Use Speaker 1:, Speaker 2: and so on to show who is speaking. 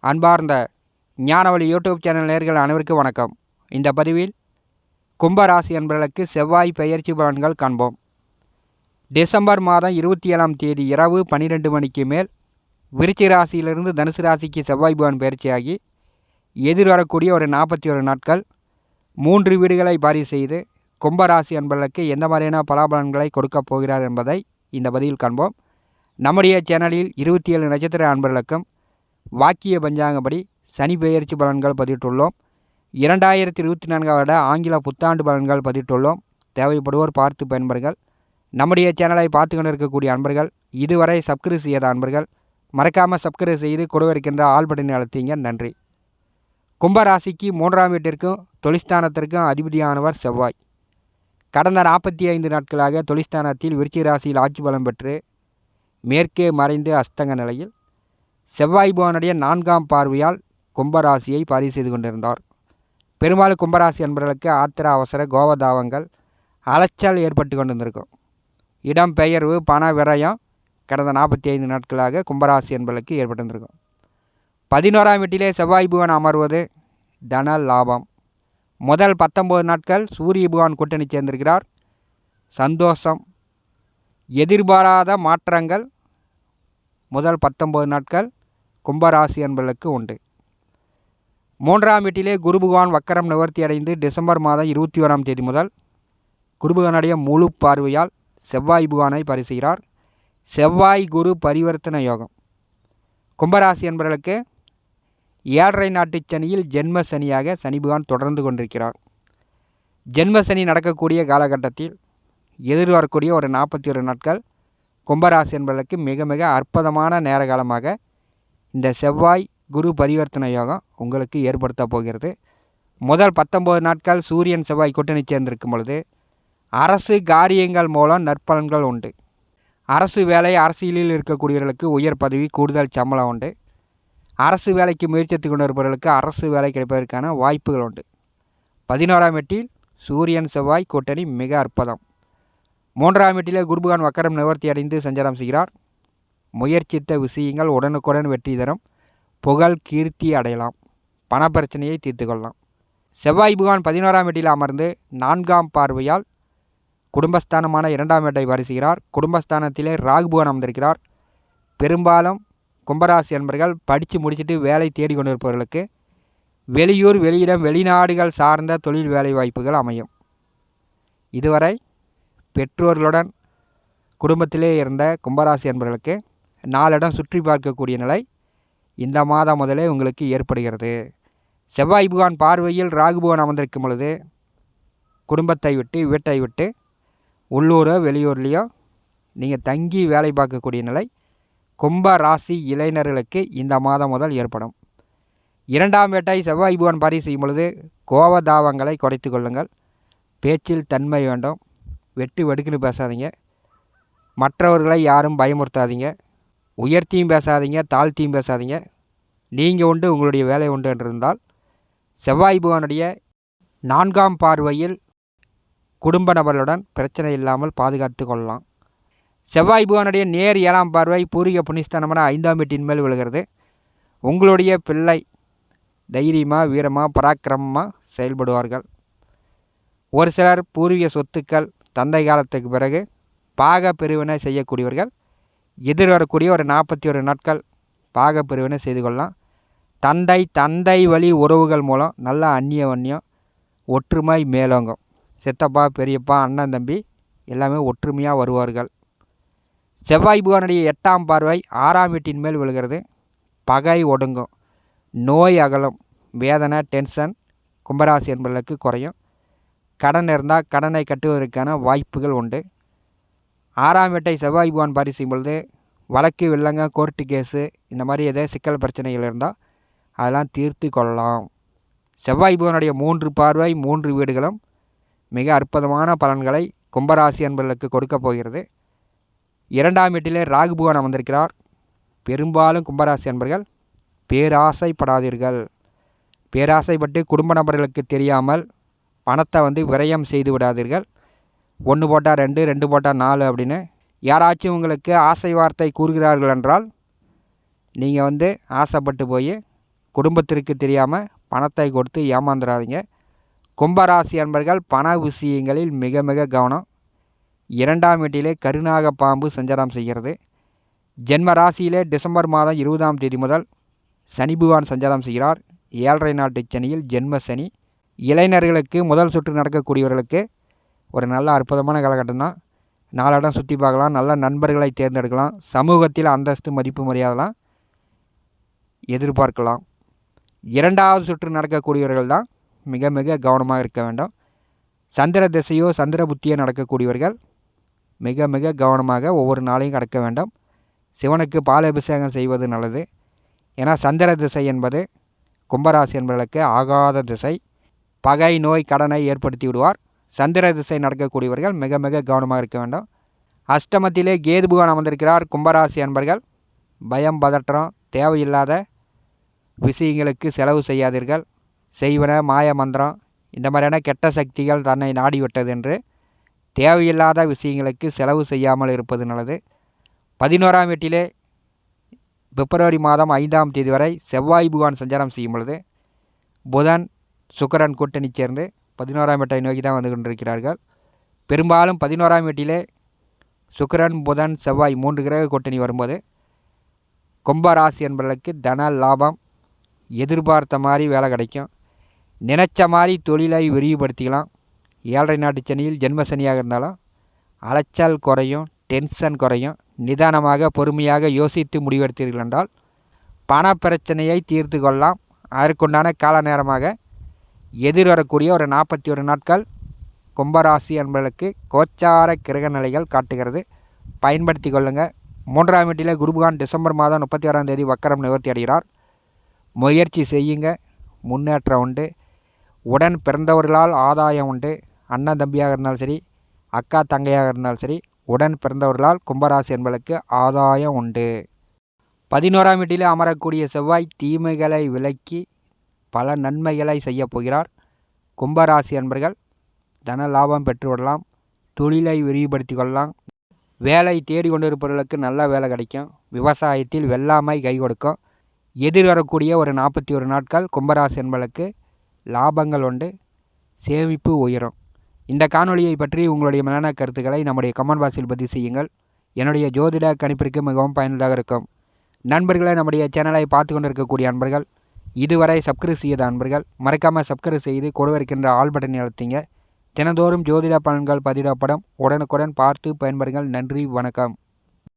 Speaker 1: அன்பார்ந்த ஞானவழி YouTube channel நேயர்கள் அனைவருக்கும் வணக்கம். இந்த பதிவில் கும்பராசி அன்பர்களுக்கு செவ்வாய் பெயர்ச்சி பலன்கள் காண்போம். டிசம்பர் மாதம் 27ஆம் தேதி இரவு 12 மணிக்கு மேல் விருச்சிக ராசியிலிருந்து தனுசு ராசிக்கு செவ்வாய் பகவான் பயிற்சியாகி எதிர்வரக்கூடிய ஒரு 41 நாட்கள் 3 வீடுகளை பாரி செய்து கும்பராசி அன்பர்களுக்கு எந்த மாதிரியான பலாபலன்களை கொடுக்கப் போகிறார் என்பதை இந்த பதிவில் காண்போம். நம்முடைய சேனலில் 27 நட்சத்திர அன்பர்களுக்கும் வாக்கிய பஞ்சாங்கப்படி சனி பெயர்ச்சி பலன்கள் பதிவிட்டுள்ளோம். 2024 வருட ஆங்கில புத்தாண்டு பலன்கள் பதிவிட்டுள்ளோம். தேவைப்படுவோர் பார்த்து பயன்பெறுங்கள். நம்முடைய சேனலை பார்த்து கொண்டிருக்கக்கூடிய அன்பர்கள், இதுவரை சப்ஸ்கிரைப் செய்யாத அன்பர்கள் மறக்காமல் சப்ஸ்கிரைப் செய்து கூட இருக்கின்ற ஆல் பட்டனை அழுத்திங்க. நன்றி. கும்பராசிக்கு 3ஆம் வீட்டிற்கும் தொழிற்ஸ்தானத்திற்கும் அதிபதியானவர் செவ்வாய். கடந்த 45 நாட்களாக தொழிற்ஸ்தானத்தில் விருச்சிக ராசியில் ஆட்சி பலம் பெற்று மேற்கே மறைந்து அஸ்தங்க நிலையில் செவ்வாய் பகவானுடைய 4ஆம் பார்வையால் கும்பராசியை பாரி செய்து கொண்டிருந்தார். பெரும்பாலும் கும்பராசி என்பவர்களுக்கு ஆத்திர அவசர கோபதாபங்கள் அலைச்சல் ஏற்பட்டு கொண்டிருந்திருக்கும். இடம்பெயர்வு பண விரயம் கடந்த 45 நாட்களாக கும்பராசி என்பவர்களுக்கு ஏற்பட்டிருந்திருக்கும். 11ஆம் வீட்டிலே செவ்வாய் பகவான் அமர்வது தன லாபம். முதல் 19 நாட்கள் சூரிய பகவான் கூட்டணி சேர்ந்திருக்கிறார். சந்தோஷம், எதிர்பாராத மாற்றங்கள் முதல் 19 நாட்கள் கும்பராசி என்பவர்களுக்கு உண்டு. 3ஆம் வீட்டிலே குரு பகவான் வக்கரம் நிவர்த்தி அடைந்து டிசம்பர் மாதம் 21ஆம் தேதி முதல் குரு பகவானுடைய முழு பார்வையால் செவ்வாய் பகவானை பரிசுகிறார். செவ்வாய் குரு பரிவர்த்தன யோகம். கும்பராசி என்பவர்களுக்கு 7.5 நாட்டு சனியில் ஜென்ம சனியாக சனி பகவான் தொடர்ந்து கொண்டிருக்கிறார். ஜென்ம சனி நடக்கக்கூடிய காலகட்டத்தில் எதிர்வரக்கூடிய ஒரு 41 நாட்கள் கும்பராசி என்பவர்களுக்கு மிக மிக அற்புதமான நேர காலமாக இந்த செவ்வாய் குரு பரிவர்த்தனை யோகம் உங்களுக்கு ஏற்படுத்த போகிறது. முதல் 19 நாட்கள் சூரியன் செவ்வாய் கூட்டணி சேர்ந்திருக்கும் பொழுது அரசு காரியங்கள் மூலம் நற்பலன்கள் உண்டு. அரசு வேலை, அரசியலில் இருக்கக்கூடியவர்களுக்கு உயர் பதவி, கூடுதல் சம்பளம் உண்டு. அரசு வேலைக்கு முயற்சித்து கொண்டிருப்பவர்களுக்கு அரசு வேலை கிடைப்பதற்கான வாய்ப்புகள் உண்டு. 11ஆம் வீட்டில் சூரியன் செவ்வாய் கூட்டணி மிக அற்புதம். 3ஆம் வீட்டிலே குரு பகவான் வக்கரம் நிவர்த்தி அடைந்து சஞ்சாரம் செய்கிறார். முயற்சித்த விஷயங்கள் உடனுக்குடன் வெற்றி தரும். புகழ் கீர்த்தி அடையலாம். பணப்பிரச்சனையை தீர்த்து கொள்ளலாம். செவ்வாய் பகவான் 11ஆம் வீட்டில் அமர்ந்து 4ஆம் பார்வையால் குடும்பஸ்தானமான 2ஆம் வீட்டை வரிசுகிறார். குடும்பஸ்தானத்திலே ராகு பகவான் அமர்ந்திருக்கிறார். பெரும்பாலும் கும்பராசி என்பர்கள் படித்து முடிச்சுட்டு வேலை தேடி கொண்டிருப்பவர்களுக்கு வெளியூர், வெளியிடம், வெளிநாடுகள் சார்ந்த தொழில் வேலை வாய்ப்புகள் அமையும். இதுவரை பெற்றோர்களுடன் குடும்பத்திலே இருந்த கும்பராசி என்பவர்களுக்கு 4 இடம் சுற்றி பார்க்கக்கூடிய நிலை இந்த மாதம் முதலே உங்களுக்கு ஏற்படுகிறது. செவ்வாய் பகவான் பார்வையில் ராகு பகவான் அமர்ந்திருக்கும் பொழுது குடும்பத்தை விட்டு, வீட்டை விட்டு உள்ளூரோ வெளியூர்லேயோ நீங்கள் தங்கி வேலை பார்க்கக்கூடிய நிலை கும்ப ராசி இளைஞர்களுக்கு இந்த மாதம் முதல் ஏற்படும். 2ஆம் வீட்டை செவ்வாய் பகவான் பாரி செய்யும் பொழுது கோபதாபங்களை குறைத்து கொள்ளுங்கள். பேச்சில் தன்மை வேண்டும். வெட்டு வெடுக்குன்னு பேசாதீங்க. மற்றவர்களை யாரும் பயமுறுத்தாதீங்க. உயர்த்தியும் பேசாதீங்க, தாழ்த்தியும் பேசாதீங்க. நீங்கள் உண்டு, உங்களுடைய வேலை உண்டு என்றிருந்தால் செவ்வாய் பகவானுடைய 4ஆம் பார்வையில் குடும்ப நபர்களுடன் பிரச்சனை இல்லாமல் பாதுகாத்து கொள்ளலாம். செவ்வாய் பகவானுடைய நேர் 7ஆம் பார்வை பூர்வீக புண்ணியஸ்தானமான 5ஆம் வீட்டின் மேல் விழுகிறது. உங்களுடைய பிள்ளை தைரியமாக, வீரமாக, பராக்கிரமமாக செயல்படுவார்கள். ஒரு சிலர் பூர்வீக சொத்துக்கள் தந்தை காலத்துக்கு பிறகு பாக பிரிவினை செய்யக்கூடியவர்கள் எதிர்வரக்கூடிய ஒரு 41 நாட்கள் பாக பிரிவினை செய்து கொள்ளலாம். தந்தை வழி உறவுகள் மூலம் நல்ல அந்நியம் ஒற்றுமை மேலோங்கும். சித்தப்பா, பெரியப்பா, அண்ணன், தம்பி எல்லாமே ஒற்றுமையாக வருவார்கள். செவ்வாய் பகவானுடைய 8ஆம் பார்வை 6ஆம் வீட்டின் மேல் விழுகிறது. பகை ஒடுங்கும். நோய் அகலும். வேதனை, டென்ஷன் கும்பராசி என்பவர்களுக்கு குறையும். கடன் இருந்தால் கடனை கட்டுவதற்கான வாய்ப்புகள் உண்டு. 6ஆம் வீட்டை செவ்வாய் பகவான் பாரி செய்யும் பொழுது வழக்கு, வில்லங்க, கோர்ட்டு கேஸு இந்த மாதிரி ஏதாவது சிக்கல் பிரச்சனைகள் இருந்தால் அதெல்லாம் தீர்த்து கொள்ளலாம். செவ்வாய் பகவானுடைய 3 பார்வை 3 வீடுகளும் மிக அற்புதமான பலன்களை கும்பராசி என்பவர்களுக்கு கொடுக்க போகிறது. 2ஆம் வீட்டிலே ராகு பகவான் அமர்ந்திருக்கிறார். பெரும்பாலும் கும்பராசி என்பர்கள் பேராசைப்படாதீர்கள். பேராசைப்பட்டு குடும்ப நபர்களுக்கு தெரியாமல் பணத்தை விரயம் செய்து விடாதீர்கள். 1 போட்டால் 2, 2 போட்டால் 4 அப்படின்னு யாராச்சும் உங்களுக்கு ஆசை வார்த்தை கூறுகிறார்கள் என்றால் நீங்கள் ஆசைப்பட்டு போய் குடும்பத்திற்கு தெரியாமல் பணத்தை கொடுத்து ஏமாந்துடாதீங்க. கும்பராசி அன்பர்கள் பண விஷயங்களில் மிக மிக கவனம். 2ஆம் வீட்டிலே கருநாக பாம்பு சஞ்சாரம் செய்கிறது. ஜென்ம ராசியிலே டிசம்பர் மாதம் 20ஆம் தேதி முதல் சனி பகவான் சஞ்சாரம் செய்கிறார். 7.5 நாட்டு சனியில் ஜென்ம சனி. இளைஞர்களுக்கு முதல் சுற்று நடக்கக்கூடியவர்களுக்கு ஒரு நல்ல அற்புதமான காலகட்டம் தான். 4 இடம் சுற்றி பார்க்கலாம், நல்ல நண்பர்களை தேர்ந்தெடுக்கலாம், சமூகத்தில் அந்தஸ்து மதிப்பு மரியாதைலாம் எதிர்பார்க்கலாம். 2வது சுற்று நடக்கக்கூடியவர்கள் தான் மிக மிக கவனமாக இருக்க வேண்டும். சந்திர திசையோ சந்திர புத்தியோ நடக்கக்கூடியவர்கள் மிக மிக கவனமாக ஒவ்வொரு நாளையும் கடக்க வேண்டும். சிவனுக்கு பால் அபிஷேகம் செய்வது நல்லது. ஏன்னா சந்திர திசை என்பது கும்பராசி என்பவர்களுக்கு ஆகாத திசை. பகை நோய் கடனை ஏற்படுத்தி விடுவார். சந்திர திசை நடக்கக்கூடியவர்கள் மிக மிக கவனமாக இருக்க வேண்டும். அஷ்டமத்திலே கேது பகவான் அமர்ந்திருக்கிறார். கும்பராசி அன்பர்கள் பயம் பதற்றம் தேவையில்லாத விஷயங்களுக்கு செலவு செய்யாதீர்கள். செய்வன மாய மந்திரம் இந்த மாதிரியான கெட்ட சக்திகள் தன்னை நாடிவிட்டது என்று தேவையில்லாத விஷயங்களுக்கு செலவு செய்யாமல் இருப்பது நல்லது. 11ஆம் வீட்டிலே பிப்ரவரி மாதம் 5ஆம் தேதி வரை செவ்வாய் பகவான் சஞ்சாரம் செய்யும் பொழுது புதன் சுக்கிரன் கூட்டணி சேர்ந்து 11ஆம் வீட்டை நோக்கி தான் வந்து கொண்டிருக்கிறார்கள். பெரும்பாலும் 11ஆம் வீட்டிலே சுக்கிரன் புதன் செவ்வாய் 3 கிரக கூட்டணி வரும்போது கும்பராசி என்பவர்களுக்கு தன லாபம், எதிர்பார்த்த மாதிரி வேலை கிடைக்கும். நினச்ச மாதிரி தொழிலை விரிவுபடுத்திக்கலாம். 7.5 நாட்டு சனியில் ஜென்ம சனியாக இருந்தாலும் அலைச்சல் குறையும், டென்ஷன் குறையும். நிதானமாக பொறுமையாக யோசித்து முடிவெடுத்தீர்கள் என்றால் பண பிரச்சனையை தீர்த்து கொள்ளலாம். அதற்குண்டான கால நேரமாக எதிர்வரக்கூடிய ஒரு 41 நாட்கள் கும்பராசி என்பவர்களுக்கு கோச்சார கிரக நிலைகள் காட்டுகிறது. பயன்படுத்தி கொள்ளுங்கள். 3ஆம் வீட்டிலே குருபகான் டிசம்பர் மாதம் 31ஆம் தேதி வக்கரம் நிவர்த்தி அடைகிறார். முயற்சி செய்யுங்க, முன்னேற்றம் உண்டு. உடன் பிறந்தவர்களால் ஆதாயம் உண்டு. அண்ணன் தம்பியாக இருந்தாலும் சரி, அக்கா தங்கையாக இருந்தாலும் சரி, உடன் பிறந்தவர்களால் கும்பராசி என்பதற்கு ஆதாயம் உண்டு. 11ஆம் வீட்டிலே அமரக்கூடிய செவ்வாய் தீமைகளை விலக்கி பல நன்மைகளை செய்ய போகிறார். கும்பராசி என்பர்கள் தன லாபம் பெற்றுவிடலாம். தொழிலை விரிவுபடுத்தி கொள்ளலாம். வேலை தேடி கொண்டிருப்பவர்களுக்கு நல்ல வேலை கிடைக்கும். விவசாயத்தில் வெள்ளாமை கை கொடுக்கும். எதிர்வரக்கூடிய ஒரு 41 நாட்கள் கும்பராசி என்பதற்கு லாபங்கள் உண்டு. சேமிப்பு உயரும். இந்த காணொளியை பற்றி உங்களுடைய மேலான கருத்துக்களை நம்முடைய கமெண்ட் பாக்ஸில் பதிவு செய்யுங்கள். என்னுடைய ஜோதிட கணிப்பிற்கு மிகவும் பயனுள்ளதாக இருக்கும். நண்பர்களை நம்முடைய சேனலை பார்த்து கொண்டிருக்கக்கூடிய அன்பர்கள், இதுவரை சப்ஸ்கிரைப் செய்த அன்பர்கள் மறக்காமல் சப்ஸ்கிரைப் செய்து கூட இருக்கின்ற ஆல் பட்டனை அழுத்திங்க. தினந்தோறும் ஜோதிட பலன்கள் பதிவிடப்படும். உடனுக்குடன் பார்த்து பயன்பெறுங்கள். நன்றி, வணக்கம்.